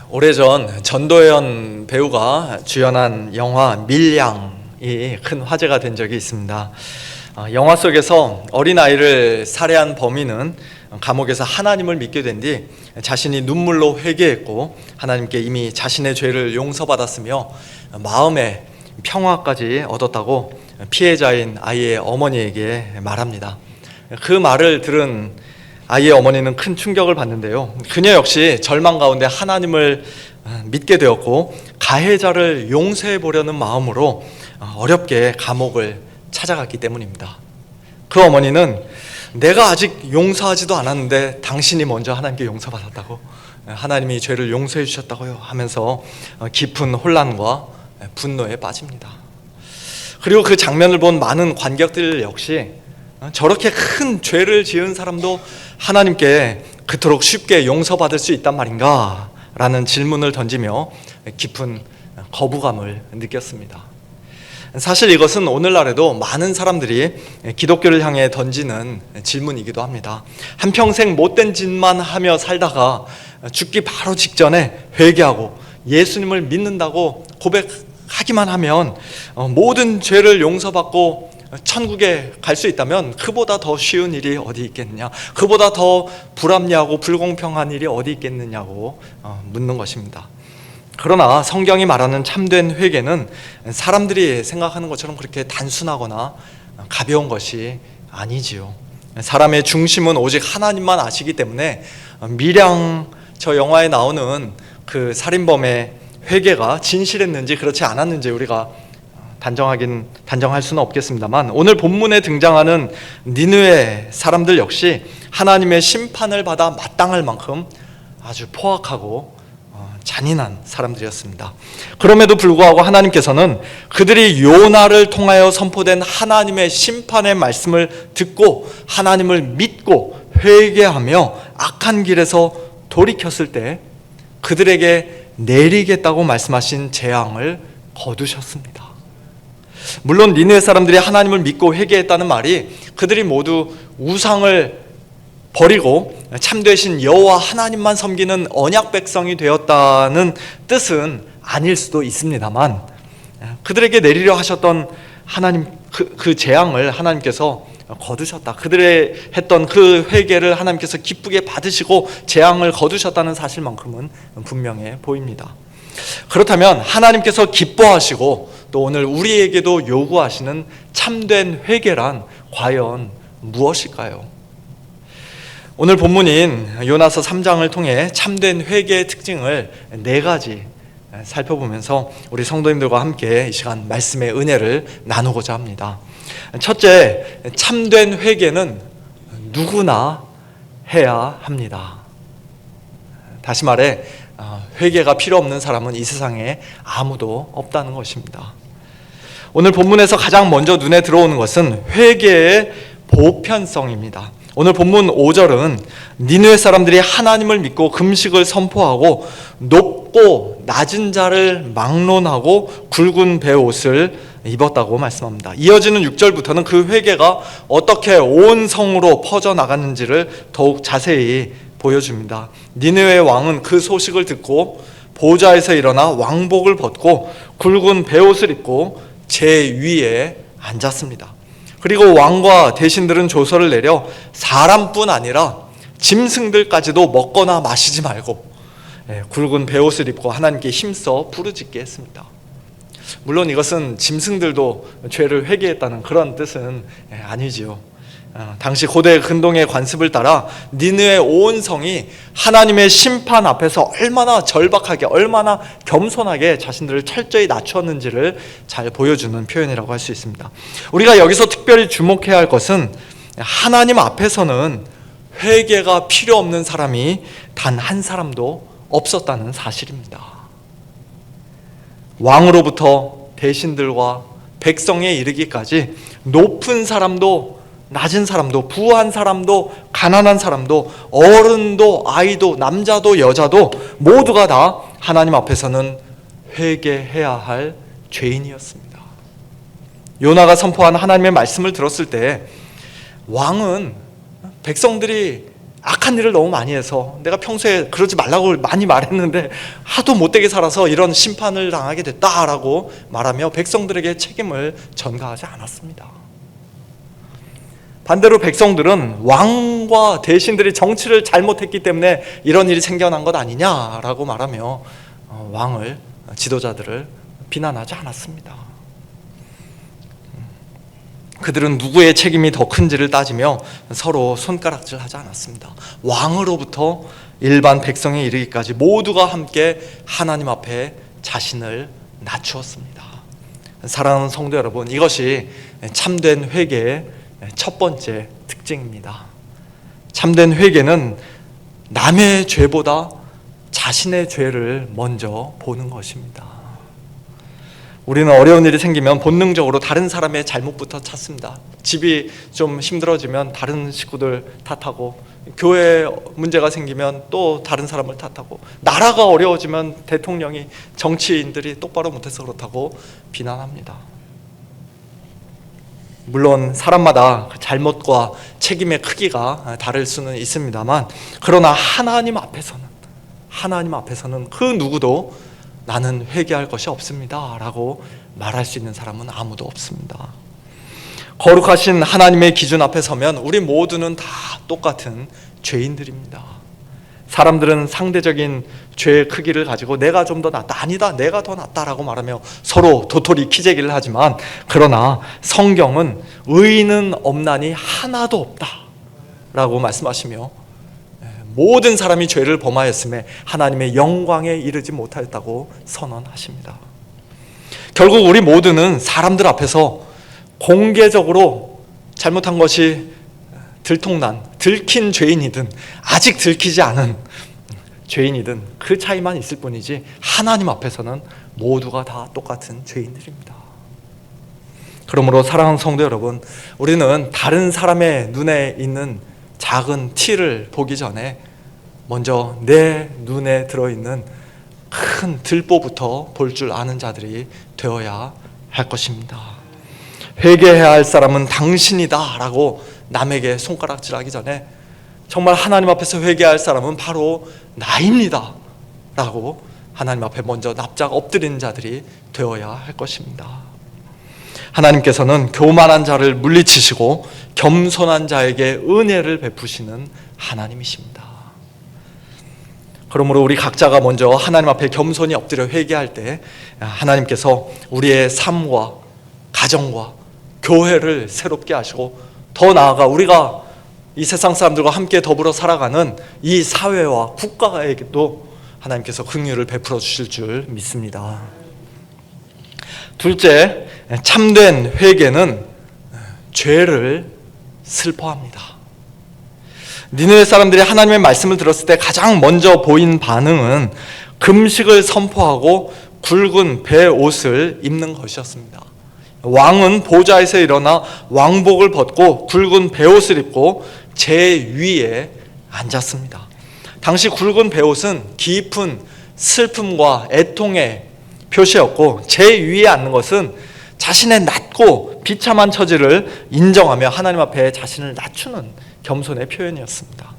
오래전 전도연 배우가 주연한 영화 밀양이 큰 화제가 된 적이 있습니다. 영화 속에서 어린아이를 살해한 범인은 감옥에서 하나님을 믿게 된 뒤 자신이 눈물로 회개했고 하나님께 이미 자신의 죄를 용서받았으며 마음의 평화까지 얻었다고 피해자인 아이의 어머니에게 말합니다. 그 말을 들은 아이의 어머니는 큰 충격을 받는데요, 그녀 역시 절망 가운데 하나님을 믿게 되었고 가해자를 용서해 보려는 마음으로 어렵게 감옥을 찾아갔기 때문입니다. 그 어머니는 내가 아직 용서하지도 않았는데 당신이 먼저 하나님께 용서받았다고, 하나님이 죄를 용서해 주셨다고요 하면서 깊은 혼란과 분노에 빠집니다. 그리고 그 장면을 본 많은 관객들 역시 저렇게 큰 죄를 지은 사람도 하나님께 그토록 쉽게 용서받을 수 있단 말인가? 라는 질문을 던지며 깊은 거부감을 느꼈습니다. 사실 이것은 오늘날에도 많은 사람들이 기독교를 향해 던지는 질문이기도 합니다. 한평생 못된 짓만 하며 살다가 죽기 바로 직전에 회개하고 예수님을 믿는다고 고백하기만 하면 모든 죄를 용서받고 천국에 갈 수 있다면 그보다 더 쉬운 일이 어디 있겠느냐, 그보다 더 불합리하고 불공평한 일이 어디 있겠느냐고 묻는 것입니다. 그러나 성경이 말하는 참된 회개는 사람들이 생각하는 것처럼 그렇게 단순하거나 가벼운 것이 아니지요. 사람의 중심은 오직 하나님만 아시기 때문에 밀양 저 영화에 나오는 그 살인범의 회개가 진실했는지 그렇지 않았는지 우리가 단정할 수는 없겠습니다만, 오늘 본문에 등장하는 니느웨 사람들 역시 하나님의 심판을 받아 마땅할 만큼 아주 포악하고 잔인한 사람들이었습니다. 그럼에도 불구하고 하나님께서는 그들이 요나를 통하여 선포된 하나님의 심판의 말씀을 듣고 하나님을 믿고 회개하며 악한 길에서 돌이켰을 때 그들에게 내리겠다고 말씀하신 재앙을 거두셨습니다. 물론 니느웨 사람들이 하나님을 믿고 회개했다는 말이 그들이 모두 우상을 버리고 참되신 여호와 하나님만 섬기는 언약 백성이 되었다는 뜻은 아닐 수도 있습니다만, 그들에게 내리려 하셨던 하나님 그 재앙을 하나님께서 거두셨다, 그들의 했던 그 회개를 하나님께서 기쁘게 받으시고 재앙을 거두셨다는 사실만큼은 분명해 보입니다. 그렇다면 하나님께서 기뻐하시고 또 오늘 우리에게도 요구하시는 참된 회개란 과연 무엇일까요? 오늘 본문인 요나서 3장을 통해 참된 회개의 특징을 4가지 살펴보면서 우리 성도님들과 함께 이 시간 말씀의 은혜를 나누고자 합니다. 첫째, 참된 회개는 누구나 해야 합니다. 다시 말해 회개가 필요 없는 사람은 이 세상에 아무도 없다는 것입니다. 오늘 본문에서 가장 먼저 눈에 들어오는 것은 회개의 보편성입니다. 오늘 본문 5절은 니느웨 사람들이 하나님을 믿고 금식을 선포하고 높고 낮은 자를 막론하고 굵은 베옷을 입었다고 말씀합니다. 이어지는 6절부터는 그 회개가 어떻게 온 성으로 퍼져나갔는지를 더욱 자세히 보여줍니다. 니느웨 왕은 그 소식을 듣고 보좌에서 일어나 왕복을 벗고 굵은 베옷을 입고 제 위에 앉았습니다. 그리고 왕과 대신들은 조서를 내려 사람뿐 아니라 짐승들까지도 먹거나 마시지 말고 굵은 베옷을 입고 하나님께 힘써 부르짖게 했습니다. 물론 이것은 짐승들도 죄를 회개했다는 그런 뜻은 아니지요. 당시 고대 근동의 관습을 따라 니느웨 온 성이 하나님의 심판 앞에서 얼마나 절박하게, 얼마나 겸손하게 자신들을 철저히 낮추었는지를 잘 보여주는 표현이라고 할 수 있습니다. 우리가 여기서 특별히 주목해야 할 것은 하나님 앞에서는 회개가 필요 없는 사람이 단 한 사람도 없었다는 사실입니다. 왕으로부터 대신들과 백성에 이르기까지 높은 사람도 낮은 사람도 부한 사람도 가난한 사람도 어른도 아이도 남자도 여자도 모두가 다 하나님 앞에서는 회개해야 할 죄인이었습니다. 요나가 선포한 하나님의 말씀을 들었을 때 왕은 백성들이 악한 일을 너무 많이 해서 내가 평소에 그러지 말라고 많이 말했는데 하도 못되게 살아서 이런 심판을 당하게 됐다라고 말하며 백성들에게 책임을 전가하지 않았습니다. 반대로 백성들은 왕과 대신들이 정치를 잘못했기 때문에 이런 일이 생겨난 것 아니냐라고 말하며 왕을, 지도자들을 비난하지 않았습니다. 그들은 누구의 책임이 더 큰지를 따지며 서로 손가락질하지 않았습니다. 왕으로부터 일반 백성에 이르기까지 모두가 함께 하나님 앞에 자신을 낮추었습니다. 사랑하는 성도 여러분, 이것이 참된 회개의 첫 번째 특징입니다. 참된 회개는 남의 죄보다 자신의 죄를 먼저 보는 것입니다. 우리는 어려운 일이 생기면 본능적으로 다른 사람의 잘못부터 찾습니다. 집이 좀 힘들어지면 다른 식구들 탓하고, 교회 문제가 생기면 또 다른 사람을 탓하고, 나라가 어려워지면 대통령이, 정치인들이 똑바로 못해서 그렇다고 비난합니다. 물론 사람마다 잘못과 책임의 크기가 다를 수는 있습니다만, 그러나 하나님 앞에서는 그 누구도 나는 회개할 것이 없습니다 라고 말할 수 있는 사람은 아무도 없습니다. 거룩하신 하나님의 기준 앞에 서면 우리 모두는 다 똑같은 죄인들입니다. 사람들은 상대적인 죄의 크기를 가지고 내가 좀 더 낫다, 아니다, 내가 더 낫다라고 말하며 서로 도토리 키재기를 하지만, 그러나 성경은 의인은 없나니 하나도 없다라고 말씀하시며 모든 사람이 죄를 범하였음에 하나님의 영광에 이르지 못하였다고 선언하십니다. 결국 우리 모두는 사람들 앞에서 공개적으로 잘못한 것이 들킨 죄인이든 아직 들키지 않은 죄인이든 그 차이만 있을 뿐이지, 하나님 앞에서는 모두가 다 똑같은 죄인들입니다. 그러므로 사랑하는 성도 여러분, 우리는 다른 사람의 눈에 있는 작은 티를 보기 전에 먼저 내 눈에 들어있는 큰 들보부터 볼 줄 아는 자들이 되어야 할 것입니다. 회개해야 할 사람은 당신이다 라고 남에게 손가락질하기 전에 정말 하나님 앞에서 회개할 사람은 바로 나입니다 라고 하나님 앞에 먼저 납작 엎드리는 자들이 되어야 할 것입니다. 하나님께서는 교만한 자를 물리치시고 겸손한 자에게 은혜를 베푸시는 하나님이십니다. 그러므로 우리 각자가 먼저 하나님 앞에 겸손히 엎드려 회개할 때 하나님께서 우리의 삶과 가정과 교회를 새롭게 하시고, 더 나아가 우리가 이 세상 사람들과 함께 더불어 살아가는 이 사회와 국가에게도 하나님께서 긍휼을 베풀어 주실 줄 믿습니다. 둘째, 참된 회개는 죄를 슬퍼합니다. 니느웨 사람들이 하나님의 말씀을 들었을 때 가장 먼저 보인 반응은 금식을 선포하고 굵은 배 옷을 입는 것이었습니다. 왕은 보좌에서 일어나 왕복을 벗고 굵은 배 옷을 입고 제 위에 앉았습니다. 당시 굵은 배 옷은 깊은 슬픔과 애통의 표시였고, 제 위에 앉는 것은 자신의 낮고 비참한 처지를 인정하며 하나님 앞에 자신을 낮추는 겸손의 표현이었습니다.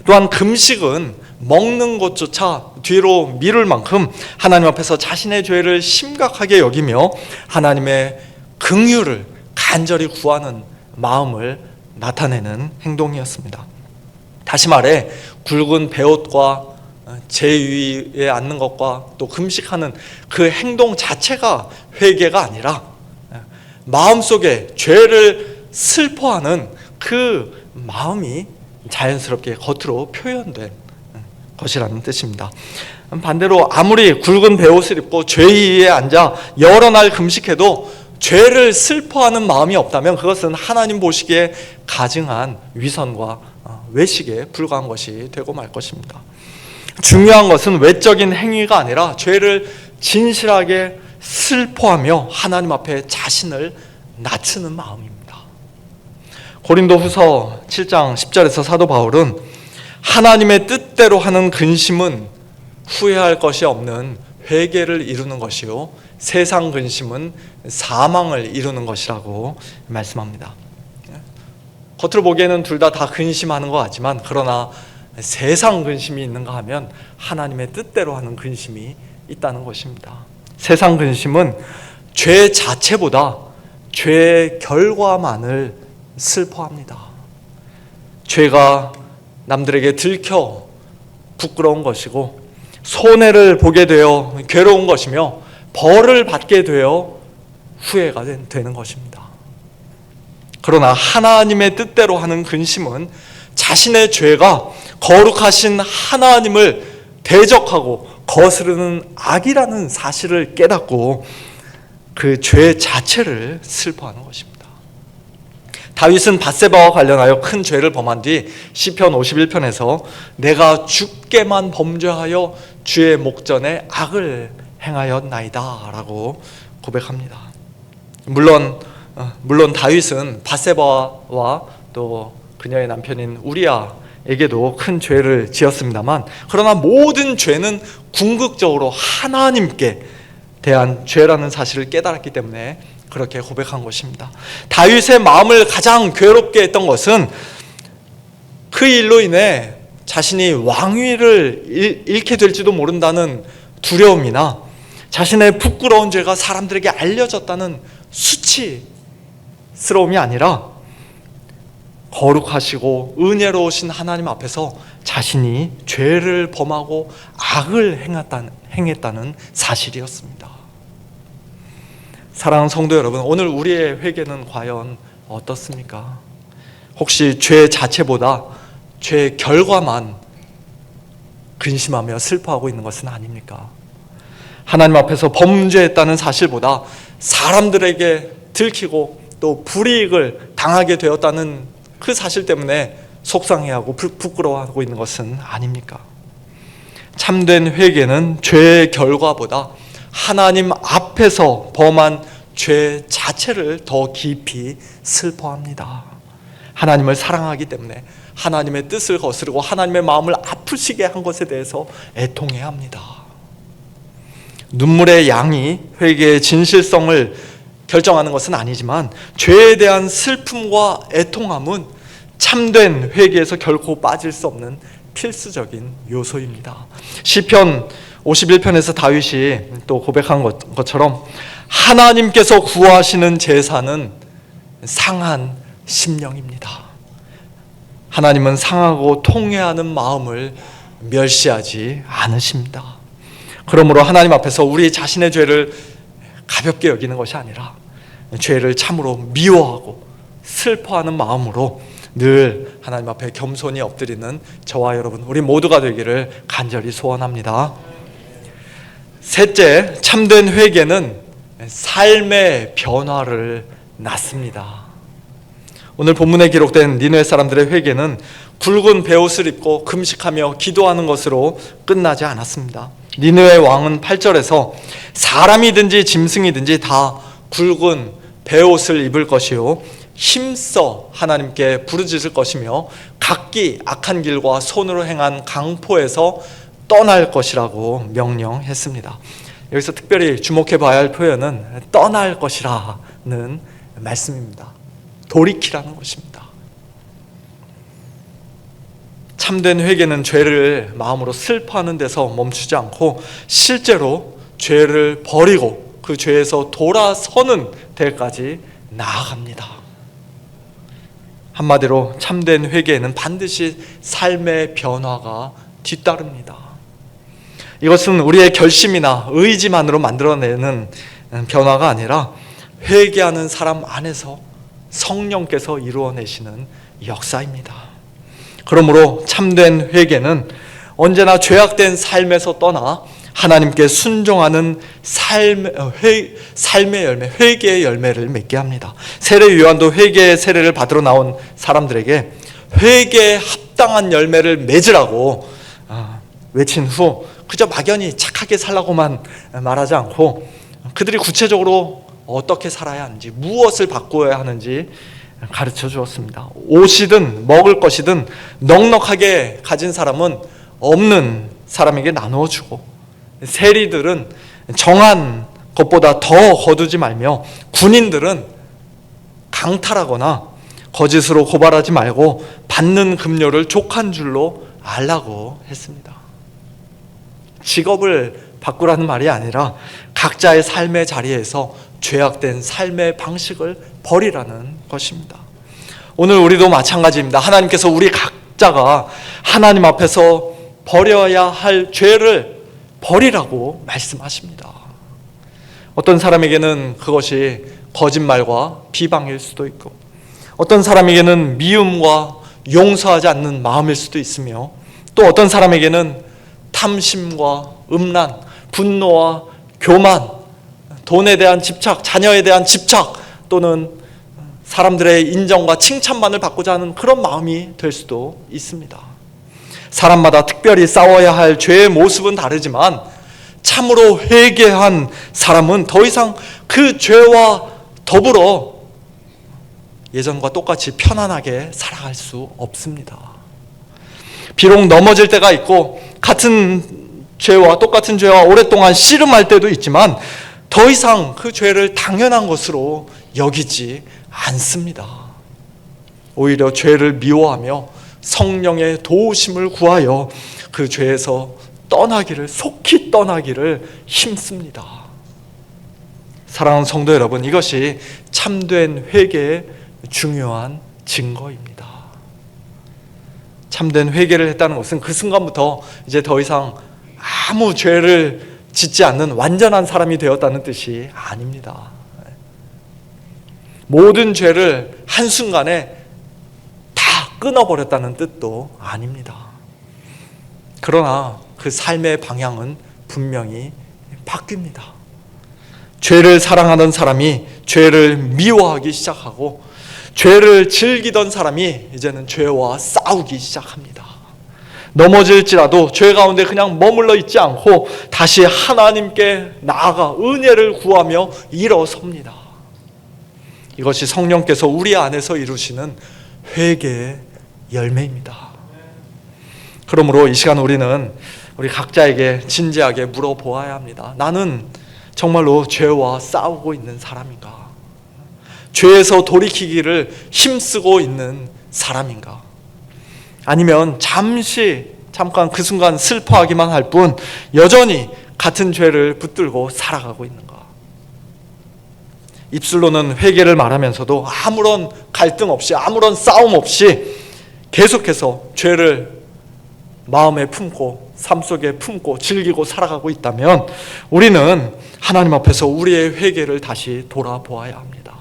또한 금식은 먹는 것조차 뒤로 미룰 만큼 하나님 앞에서 자신의 죄를 심각하게 여기며 하나님의 긍휼을 간절히 구하는 마음을 나타내는 행동이었습니다. 다시 말해, 굵은 베옷과 제 위에 앉는 것과 또 금식하는 그 행동 자체가 회개가 아니라 마음속에 죄를 슬퍼하는 그 마음이 자연스럽게 겉으로 표현된 것이라는 뜻입니다. 반대로 아무리 굵은 베옷을 입고 죄 위에 앉아 여러 날 금식해도 죄를 슬퍼하는 마음이 없다면 그것은 하나님 보시기에 가증한 위선과 외식에 불과한 것이 되고 말 것입니다. 중요한 것은 외적인 행위가 아니라 죄를 진실하게 슬퍼하며 하나님 앞에 자신을 낮추는 마음입니다. 고린도후서 7장 10절에서 사도 바울은 하나님의 뜻대로 하는 근심은 후회할 것이 없는 회개를 이루는 것이요, 세상 근심은 사망을 이루는 것이라고 말씀합니다. 겉으로 보기에는 둘 다 근심하는 것 같지만, 그러나 세상 근심이 있는가 하면 하나님의 뜻대로 하는 근심이 있다는 것입니다. 세상 근심은 죄 자체보다 죄의 결과만을 슬퍼합니다. 죄가 남들에게 들켜 부끄러운 것이고, 손해를 보게 되어 괴로운 것이며, 벌을 받게 되어 후회가 되는 것입니다. 그러나 하나님의 뜻대로 하는 근심은 자신의 죄가 거룩하신 하나님을 대적하고 거스르는 악이라는 사실을 깨닫고 그 죄 자체를 슬퍼하는 것입니다. 다윗은 밧세바와 관련하여 큰 죄를 범한 뒤 시편 51편에서 내가 주께만 범죄하여 주의 목전에 악을 행하였나이다 라고 고백합니다. 물론 다윗은 밧세바와 또 그녀의 남편인 우리아에게도 큰 죄를 지었습니다만, 그러나 모든 죄는 궁극적으로 하나님께 대한 죄라는 사실을 깨달았기 때문에 그렇게 고백한 것입니다. 다윗의 마음을 가장 괴롭게 했던 것은 그 일로 인해 자신이 왕위를 잃게 될지도 모른다는 두려움이나 자신의 부끄러운 죄가 사람들에게 알려졌다는 수치스러움이 아니라 거룩하시고 은혜로우신 하나님 앞에서 자신이 죄를 범하고 악을 행했다는 사실이었습니다. 사랑하는 성도 여러분, 오늘 우리의 회개는 과연 어떻습니까? 혹시 죄 자체보다 죄의 결과만 근심하며 슬퍼하고 있는 것은 아닙니까? 하나님 앞에서 범죄했다는 사실보다 사람들에게 들키고 또 불이익을 당하게 되었다는 그 사실 때문에 속상해하고 부끄러워하고 있는 것은 아닙니까? 참된 회개는 죄의 결과보다 하나님 앞에서 범한 죄 자체를 더 깊이 슬퍼합니다. 하나님을 사랑하기 때문에 하나님의 뜻을 거스르고 하나님의 마음을 아프시게 한 것에 대해서 애통해야 합니다. 눈물의 양이 회개의 진실성을 결정하는 것은 아니지만 죄에 대한 슬픔과 애통함은 참된 회개에서 결코 빠질 수 없는 필수적인 요소입니다. 시편 51편에서 다윗이 또 고백한 것처럼 하나님께서 구하시는 제사는 상한 심령입니다. 하나님은 상하고 통회하는 마음을 멸시하지 않으십니다. 그러므로 하나님 앞에서 우리 자신의 죄를 가볍게 여기는 것이 아니라 죄를 참으로 미워하고 슬퍼하는 마음으로 늘 하나님 앞에 겸손히 엎드리는 저와 여러분, 우리 모두가 되기를 간절히 소원합니다. 셋째, 참된 회개는 삶의 변화를 낳습니다. 오늘 본문에 기록된 니느웨 사람들의 회개는 굵은 베옷을 입고 금식하며 기도하는 것으로 끝나지 않았습니다. 니느웨 왕은 8절에서 사람이든지 짐승이든지 다 굵은 베옷을 입을 것이요 힘써 하나님께 부르짖을 것이며 각기 악한 길과 손으로 행한 강포에서 떠날 것이라고 명령했습니다. 여기서 특별히 주목해 봐야 할 표현은 떠날 것이라는 말씀입니다. 돌이키라는 것입니다. 참된 회개는 죄를 마음으로 슬퍼하는 데서 멈추지 않고 실제로 죄를 버리고 그 죄에서 돌아서는 데까지 나아갑니다. 한마디로 참된 회개에는 반드시 삶의 변화가 뒤따릅니다. 이것은 우리의 결심이나 의지만으로 만들어내는 변화가 아니라 회개하는 사람 안에서 성령께서 이루어내시는 역사입니다. 그러므로 참된 회개는 언제나 죄악된 삶에서 떠나 하나님께 순종하는 삶의 열매, 회개의 열매를 맺게 합니다. 세례 요한도 회개의 세례를 받으러 나온 사람들에게 회개에 합당한 열매를 맺으라고 외친 후 그저 막연히 착하게 살라고만 말하지 않고 그들이 구체적으로 어떻게 살아야 하는지, 무엇을 바꾸어야 하는지 가르쳐 주었습니다. 옷이든 먹을 것이든 넉넉하게 가진 사람은 없는 사람에게 나누어 주고, 세리들은 정한 것보다 더 거두지 말며, 군인들은 강탈하거나 거짓으로 고발하지 말고 받는 급료를 족한 줄로 알라고 했습니다. 직업을 바꾸라는 말이 아니라 각자의 삶의 자리에서 죄악된 삶의 방식을 버리라는 것입니다. 오늘 우리도 마찬가지입니다. 하나님께서 우리 각자가 하나님 앞에서 버려야 할 죄를 버리라고 말씀하십니다. 어떤 사람에게는 그것이 거짓말과 비방일 수도 있고, 어떤 사람에게는 미움과 용서하지 않는 마음일 수도 있으며, 또 어떤 사람에게는 탐심과 음란, 분노와 교만, 돈에 대한 집착, 자녀에 대한 집착, 또는 사람들의 인정과 칭찬만을 받고자 하는 그런 마음이 될 수도 있습니다. 사람마다 특별히 싸워야 할 죄의 모습은 다르지만 참으로 회개한 사람은 더 이상 그 죄와 더불어 예전과 똑같이 편안하게 살아갈 수 없습니다. 비록 넘어질 때가 있고 같은 죄와 똑같은 죄와 오랫동안 씨름할 때도 있지만 더 이상 그 죄를 당연한 것으로 여기지 않습니다. 오히려 죄를 미워하며 성령의 도우심을 구하여 그 죄에서 속히 떠나기를 힘씁니다. 사랑하는 성도 여러분, 이것이 참된 회개의 중요한 증거입니다. 참된 회개를 했다는 것은 그 순간부터 이제 더 이상 아무 죄를 짓지 않는 완전한 사람이 되었다는 뜻이 아닙니다. 모든 죄를 한순간에 다 끊어버렸다는 뜻도 아닙니다. 그러나 그 삶의 방향은 분명히 바뀝니다. 죄를 사랑하던 사람이 죄를 미워하기 시작하고, 죄를 즐기던 사람이 이제는 죄와 싸우기 시작합니다. 넘어질지라도 죄 가운데 그냥 머물러 있지 않고 다시 하나님께 나아가 은혜를 구하며 일어섭니다. 이것이 성령께서 우리 안에서 이루시는 회개의 열매입니다. 그러므로 이 시간 우리는 우리 각자에게 진지하게 물어보아야 합니다. 나는 정말로 죄와 싸우고 있는 사람인가? 죄에서 돌이키기를 힘쓰고 있는 사람인가? 아니면 잠깐 그 순간 슬퍼하기만 할 뿐 여전히 같은 죄를 붙들고 살아가고 있는가? 입술로는 회개를 말하면서도 아무런 갈등 없이, 아무런 싸움 없이 계속해서 죄를 마음에 품고 삶 속에 품고 즐기고 살아가고 있다면 우리는 하나님 앞에서 우리의 회개를 다시 돌아보아야 합니다.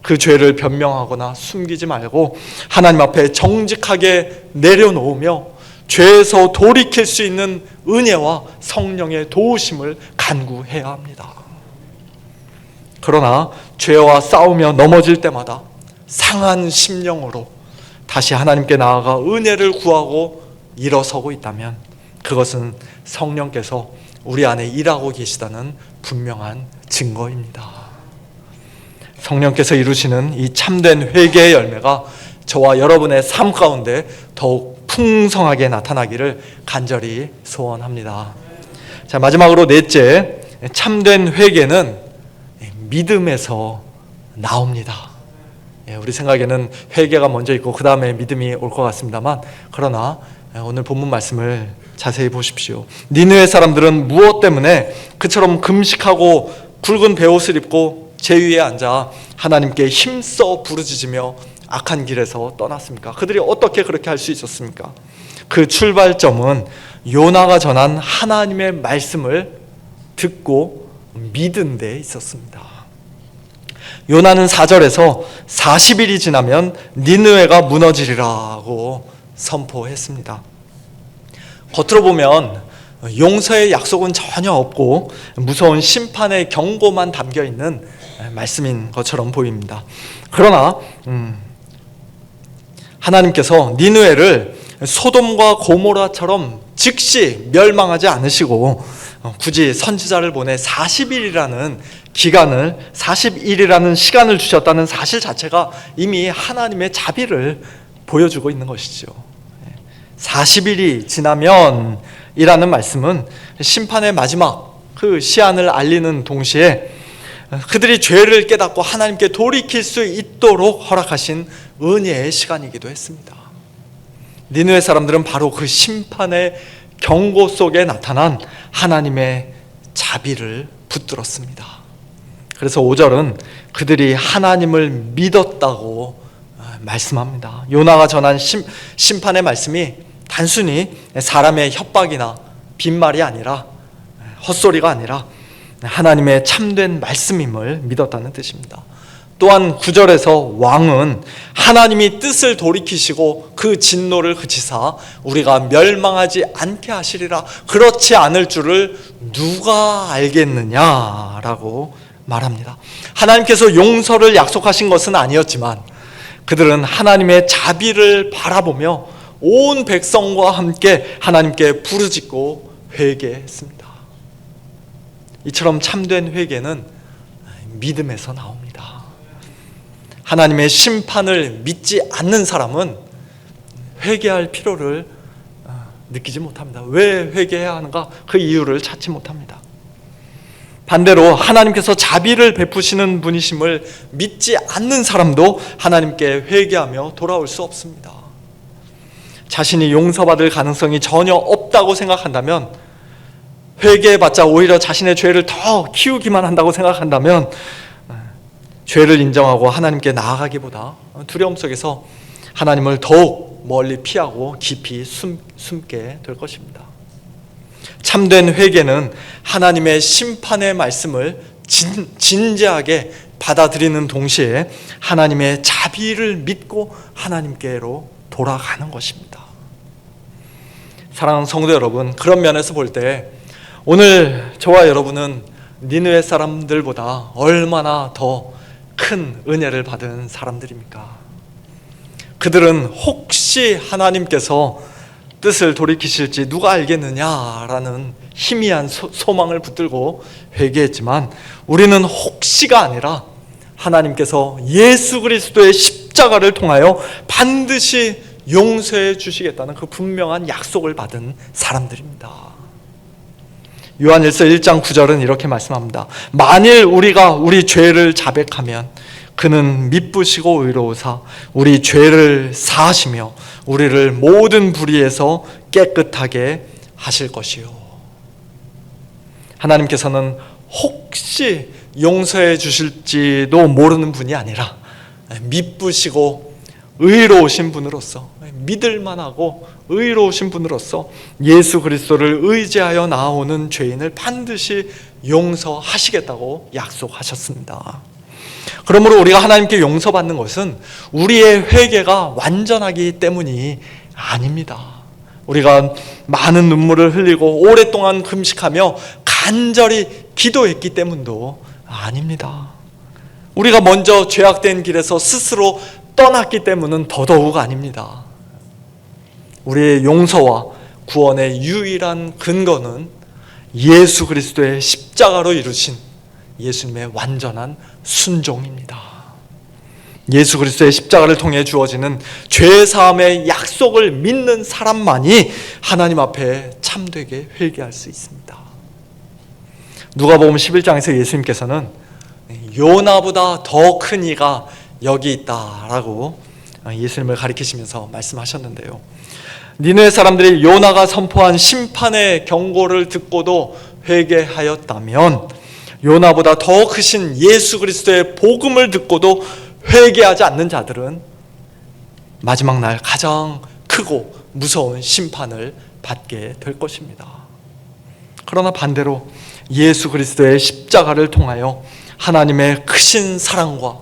그 죄를 변명하거나 숨기지 말고 하나님 앞에 정직하게 내려놓으며 죄에서 돌이킬 수 있는 은혜와 성령의 도우심을 간구해야 합니다. 그러나 죄와 싸우며 넘어질 때마다 상한 심령으로 다시 하나님께 나아가 은혜를 구하고 일어서고 있다면 그것은 성령께서 우리 안에 일하고 계시다는 분명한 증거입니다. 성령께서 이루시는 이 참된 회개의 열매가 저와 여러분의 삶 가운데 더욱 풍성하게 나타나기를 간절히 소원합니다. 자, 마지막으로 넷째, 참된 회개는 믿음에서 나옵니다. 우리 생각에는 회개가 먼저 있고 그 다음에 믿음이 올 것 같습니다만, 그러나 오늘 본문 말씀을 자세히 보십시오. 니느웨 사람들은 무엇 때문에 그처럼 금식하고 굵은 베옷을 입고 제위에 앉아 하나님께 힘써 부르짖으며 악한 길에서 떠났습니까? 그들이 어떻게 그렇게 할 수 있었습니까? 그 출발점은 요나가 전한 하나님의 말씀을 듣고 믿은 데 있었습니다. 요나는 4절에서 40일이 지나면 니느웨가 무너지리라고 선포했습니다. 겉으로 보면 용서의 약속은 전혀 없고 무서운 심판의 경고만 담겨있는 말씀인 것처럼 보입니다. 그러나 하나님께서 니느웨를 소돔과 고모라처럼 즉시 멸망하지 않으시고 굳이 선지자를 보내 40일이라는 기간을, 40일이라는 시간을 주셨다는 사실 자체가 이미 하나님의 자비를 보여주고 있는 것이죠. 40일이 지나면 이라는 말씀은 심판의 마지막 그 시한을 알리는 동시에 그들이 죄를 깨닫고 하나님께 돌이킬 수 있도록 허락하신 은혜의 시간이기도 했습니다. 니느웨 사람들은 바로 그 심판의 경고 속에 나타난 하나님의 자비를 붙들었습니다. 그래서 5절은 그들이 하나님을 믿었다고 말씀합니다. 요나가 전한 심판의 말씀이 단순히 사람의 협박이나 빈말이 아니라, 헛소리가 아니라 하나님의 참된 말씀임을 믿었다는 뜻입니다. 또한 9절에서 왕은 하나님이 뜻을 돌이키시고 그 진노를 그치사 우리가 멸망하지 않게 하시리라, 그렇지 않을 줄을 누가 알겠느냐라고 말합니다. 하나님께서 용서를 약속하신 것은 아니었지만 그들은 하나님의 자비를 바라보며 온 백성과 함께 하나님께 부르짖고 회개했습니다. 이처럼 참된 회개는 믿음에서 나옵니다. 하나님의 심판을 믿지 않는 사람은 회개할 필요를 느끼지 못합니다. 왜 회개해야 하는가? 그 이유를 찾지 못합니다. 반대로 하나님께서 자비를 베푸시는 분이심을 믿지 않는 사람도 하나님께 회개하며 돌아올 수 없습니다. 자신이 용서받을 가능성이 전혀 없다고 생각한다면, 회개해봤자 오히려 자신의 죄를 더 키우기만 한다고 생각한다면 죄를 인정하고 하나님께 나아가기보다 두려움 속에서 하나님을 더욱 멀리 피하고 깊이 숨게 될 것입니다. 참된 회개는 하나님의 심판의 말씀을 진지하게 받아들이는 동시에 하나님의 자비를 믿고 하나님께로 돌아가는 것입니다. 사랑하는 성도 여러분, 그런 면에서 볼 때 오늘 저와 여러분은 니느웨 사람들보다 얼마나 더 큰 은혜를 받은 사람들입니까? 그들은 혹시 하나님께서 뜻을 돌이키실지 누가 알겠느냐라는 희미한 소망을 붙들고 회개했지만, 우리는 혹시가 아니라 하나님께서 예수 그리스도의 십자가를 통하여 반드시 용서해 주시겠다는 그 분명한 약속을 받은 사람들입니다. 요한일서 1장 9절은 이렇게 말씀합니다. 만일 우리가 우리 죄를 자백하면 그는 미쁘시고 의로우사 우리 죄를 사하시며 우리를 모든 불의에서 깨끗하게 하실 것이요. 하나님께서는 혹시 용서해 주실지도 모르는 분이 아니라 미쁘시고 의로우신 분으로서, 믿을만하고 의로우신 분으로서 예수 그리스도를 의지하여 나아오는 죄인을 반드시 용서하시겠다고 약속하셨습니다. 그러므로 우리가 하나님께 용서받는 것은 우리의 회개가 완전하기 때문이 아닙니다. 우리가 많은 눈물을 흘리고 오랫동안 금식하며 간절히 기도했기 때문도 아닙니다. 우리가 먼저 죄악된 길에서 스스로 떠났기 때문은 더더욱 아닙니다. 우리의 용서와 구원의 유일한 근거는 예수 그리스도의 십자가로 이루신 예수님의 완전한 순종입니다. 예수 그리스도의 십자가를 통해 주어지는 죄사함의 약속을 믿는 사람만이 하나님 앞에 참되게 회개할 수 있습니다. 누가복음 11장에서 예수님께서는 요나보다 더 큰 이가 여기 있다라고 예수님을 가리키시면서 말씀하셨는데요. 니느웨 사람들이 요나가 선포한 심판의 경고를 듣고도 회개하였다면 요나보다 더 크신 예수 그리스도의 복음을 듣고도 회개하지 않는 자들은 마지막 날 가장 크고 무서운 심판을 받게 될 것입니다. 그러나 반대로 예수 그리스도의 십자가를 통하여 하나님의 크신 사랑과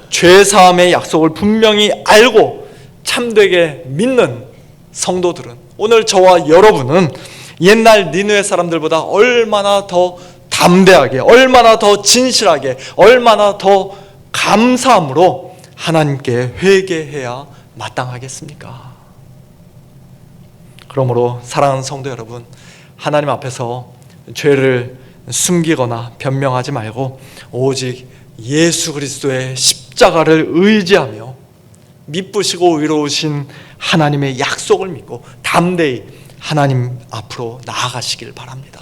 죄사함의 약속을 분명히 알고 참되게 믿는 성도들은, 오늘 저와 여러분은 옛날 니느웨 사람들보다 얼마나 더 담대하게, 얼마나 더 진실하게, 얼마나 더 감사함으로 하나님께 회개해야 마땅하겠습니까? 그러므로 사랑하는 성도 여러분, 하나님 앞에서 죄를 숨기거나 변명하지 말고 오직 예수 그리스도의 십자가를 의지하며 미쁘시고 의로우신 하나님의 약속을 믿고 담대히 하나님 앞으로 나아가시길 바랍니다.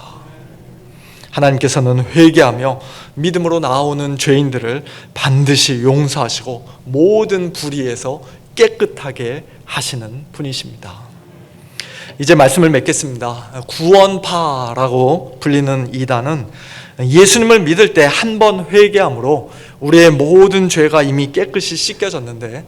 하나님께서는 회개하며 믿음으로 나오는 죄인들을 반드시 용서하시고 모든 불의에서 깨끗하게 하시는 분이십니다. 이제 말씀을 맺겠습니다. 구원파라고 불리는 이단은 예수님을 믿을 때 한 번 회개함으로 우리의 모든 죄가 이미 깨끗이 씻겨졌는데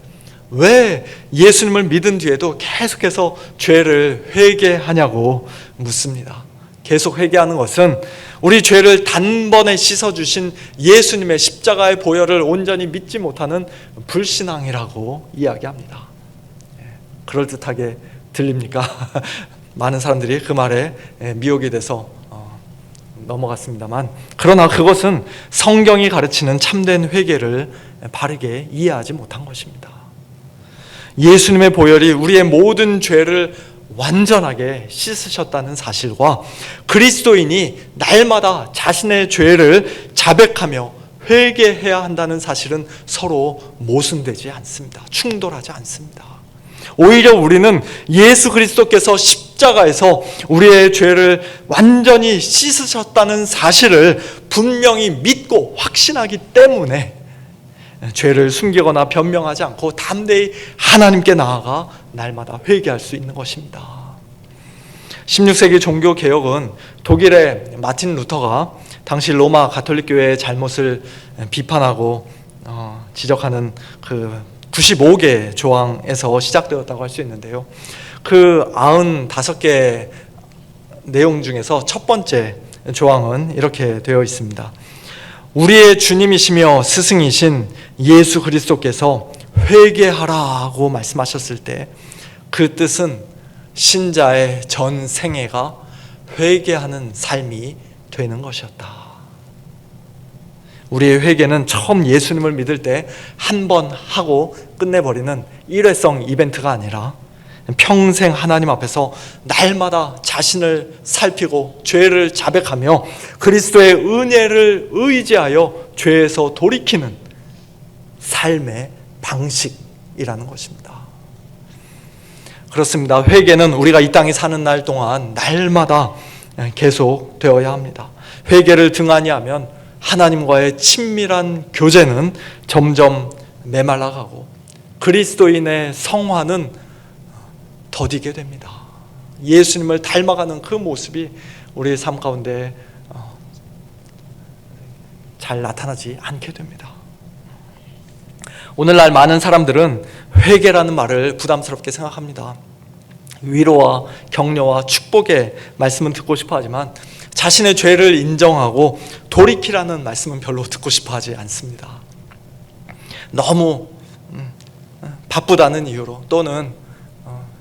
왜 예수님을 믿은 뒤에도 계속해서 죄를 회개하냐고 묻습니다. 계속 회개하는 것은 우리 죄를 단번에 씻어주신 예수님의 십자가의 보혈을 온전히 믿지 못하는 불신앙이라고 이야기합니다. 그럴듯하게 들립니까? 많은 사람들이 그 말에 미혹이 돼서 넘어갔습니다만, 그러나 그것은 성경이 가르치는 참된 회개를 바르게 이해하지 못한 것입니다. 예수님의 보혈이 우리의 모든 죄를 완전하게 씻으셨다는 사실과 그리스도인이 날마다 자신의 죄를 자백하며 회개해야 한다는 사실은 서로 모순되지 않습니다. 충돌하지 않습니다. 오히려 우리는 예수 그리스도께서 십자가에서 우리의 죄를 완전히 씻으셨다는 사실을 분명히 믿고 확신하기 때문에 죄를 숨기거나 변명하지 않고 담대히 하나님께 나아가 날마다 회개할 수 있는 것입니다. 16세기 종교개혁은 독일의 마틴 루터가 당시 로마 가톨릭 교회의 잘못을 비판하고 지적하는 그 95개 조항에서 시작되었다고 할 수 있는데요. 그 95개 내용 중에서 첫 번째 조항은 이렇게 되어 있습니다. 우리의 주님이시며 스승이신 예수 그리스도께서 회개하라고 말씀하셨을 때 그 뜻은 신자의 전 생애가 회개하는 삶이 되는 것이었다. 우리의 회개는 처음 예수님을 믿을 때 한 번 하고 끝내버리는 일회성 이벤트가 아니라 평생 하나님 앞에서 날마다 자신을 살피고 죄를 자백하며 그리스도의 은혜를 의지하여 죄에서 돌이키는 삶의 방식이라는 것입니다. 그렇습니다. 회개는 우리가 이 땅에 사는 날 동안 날마다 계속 되어야 합니다. 회개를 등한히 하면 하나님과의 친밀한 교제는 점점 메말라가고 그리스도인의 성화는 더디게 됩니다. 예수님을 닮아가는 그 모습이 우리의 삶 가운데 잘 나타나지 않게 됩니다. 오늘날 많은 사람들은 회개라는 말을 부담스럽게 생각합니다. 위로와 격려와 축복의 말씀은 듣고 싶어 하지만 자신의 죄를 인정하고 돌이키라는 말씀은 별로 듣고 싶어 하지 않습니다. 너무 바쁘다는 이유로 또는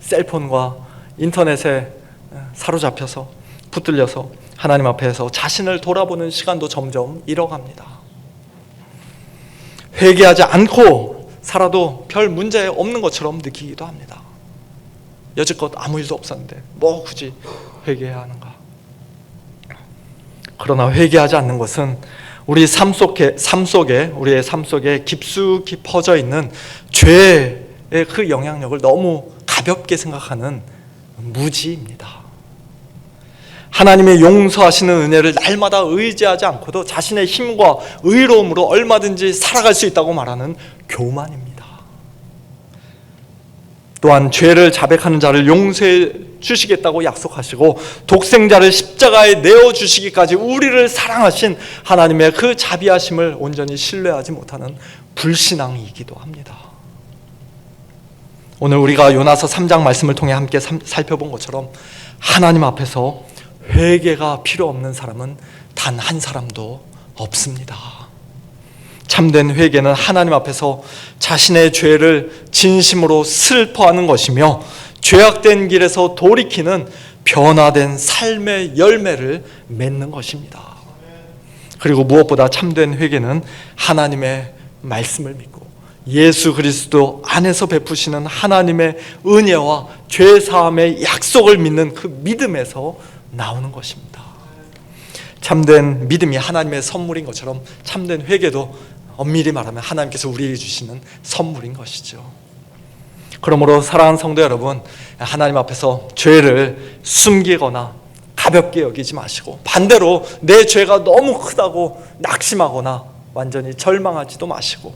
셀폰과 인터넷에 사로잡혀서 붙들려서 하나님 앞에서 자신을 돌아보는 시간도 점점 잃어갑니다. 회개하지 않고 살아도 별 문제 없는 것처럼 느끼기도 합니다. 여지껏 아무 일도 없었는데 뭐 굳이 회개해야 하는가? 그러나 회개하지 않는 것은 우리의 삶 속에 깊숙이 퍼져 있는 죄의 그 영향력을 너무 가볍게 생각하는 무지입니다. 하나님의 용서하시는 은혜를 날마다 의지하지 않고도 자신의 힘과 의로움으로 얼마든지 살아갈 수 있다고 말하는 교만입니다. 또한 죄를 자백하는 자를 용서해 주시겠다고 약속하시고 독생자를 십자가에 내어주시기까지 우리를 사랑하신 하나님의 그 자비하심을 온전히 신뢰하지 못하는 불신앙이기도 합니다. 오늘 우리가 요나서 3장 말씀을 통해 함께 살펴본 것처럼 하나님 앞에서 회개가 필요 없는 사람은 단 한 사람도 없습니다. 참된 회개는 하나님 앞에서 자신의 죄를 진심으로 슬퍼하는 것이며 죄악된 길에서 돌이키는 변화된 삶의 열매를 맺는 것입니다. 그리고 무엇보다 참된 회개는 하나님의 말씀을 믿고 예수 그리스도 안에서 베푸시는 하나님의 은혜와 죄사함의 약속을 믿는 그 믿음에서 나오는 것입니다. 참된 믿음이 하나님의 선물인 것처럼 참된 회개도 엄밀히 말하면 하나님께서 우리에게 주시는 선물인 것이죠. 그러므로 사랑하는 성도 여러분, 하나님 앞에서 죄를 숨기거나 가볍게 여기지 마시고, 반대로 내 죄가 너무 크다고 낙심하거나 완전히 절망하지도 마시고,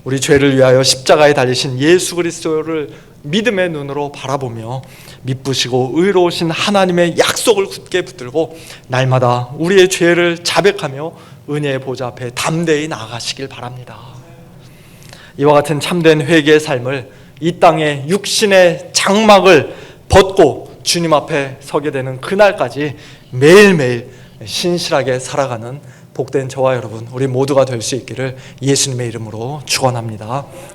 우리 죄를 위하여 십자가에 달리신 예수 그리스도를 믿음의 눈으로 바라보며 미쁘시고 의로우신 하나님의 약속을 굳게 붙들고 날마다 우리의 죄를 자백하며 은혜의 보좌 앞에 담대히 나아가시길 바랍니다. 이와 같은 참된 회개의 삶을 이 땅의 육신의 장막을 벗고 주님 앞에 서게 되는 그날까지 매일매일 신실하게 살아가는 복된 저와 여러분, 우리 모두가 될 수 있기를 예수님의 이름으로 축원합니다.